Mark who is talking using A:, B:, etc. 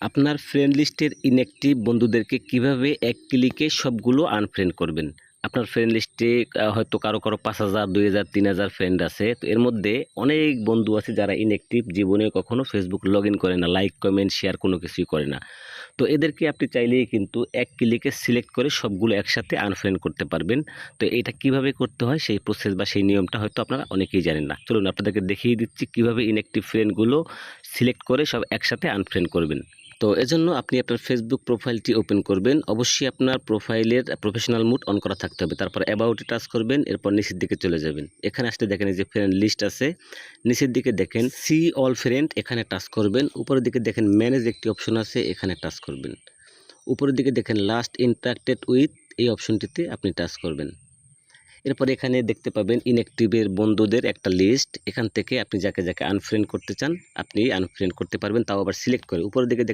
A: আপনার ফ্রেন্ড লিস্টের ইনঅ্যাক্টিভ বন্ধুদেরকে কিভাবে এক ক্লিকে সবগুলো আনফ্রেন্ড করবেন। আপনার ফ্রেন্ড লিস্টে হয়তো কারো ৫,০০০, ২,০০০, ৩,০০০ ফ্রেন্ড আছে। তো এর মধ্যে অনেক বন্ধু আছে যারা ইনঅ্যাক্টিভ, জীবনে কখনো ফেসবুক লগইন করে না, লাইক, কমেন্ট, শেয়ার কোনো কিছুই করে না। তো এদেরকে আপনি চাইলেই কিন্তু এক ক্লিকে সিলেক্ট করে সবগুলো একসাথে আনফ্রেন্ড করতে পারবেন। তো এটা কিভাবে করতে হয় সেই প্রসেস বা সেই নিয়মটা হয়তো আপনারা অনেকেই জানেন না। চলুন আপনাদেরকে দেখিয়ে দিচ্ছি কিভাবে ইনঅ্যাক্টিভ ফ্রেন্ডগুলো সিলেক্ট করে সব একসাথে আনফ্রেন্ড করবেন। তো এজন্য আপনি আপনার ফেসবুক প্রোফাইলটি ওপেন করবেন। অবশ্যই আপনার প্রোফাইলের প্রফেশনাল মুড অন করা থাকতে হবে। তারপর অ্যাবাউটে টাচ করবেন, এরপর নিচের দিকে চলে যাবেন। এখানে আসলে দেখেন এই যে ফ্রেন্ড লিস্ট আছে। নিচের দিকে দেখেন সি অল ফ্রেন্ড, এখানে টাচ করবেন। উপরের দিকে দেখেন ম্যানেজ একটি অপশন আছে, এখানে টাচ করবেন। উপরের দিকে দেখেন লাস্ট ইন্টারেক্টেড উইথ, এই অপশনটিতে আপনি টাচ করবেন। এরপর এখানে দেখতে পাবেন ইনঅ্যাক্টিভের বন্ধুদের একটা লিস্ট। এখান থেকে আপনি যাকে আনফ্রেন্ড করতে চান আপনি আনফ্রেন্ড করতে পারবেন, তাও আবার সিলেক্ট করে। উপরের দিকে দেখেন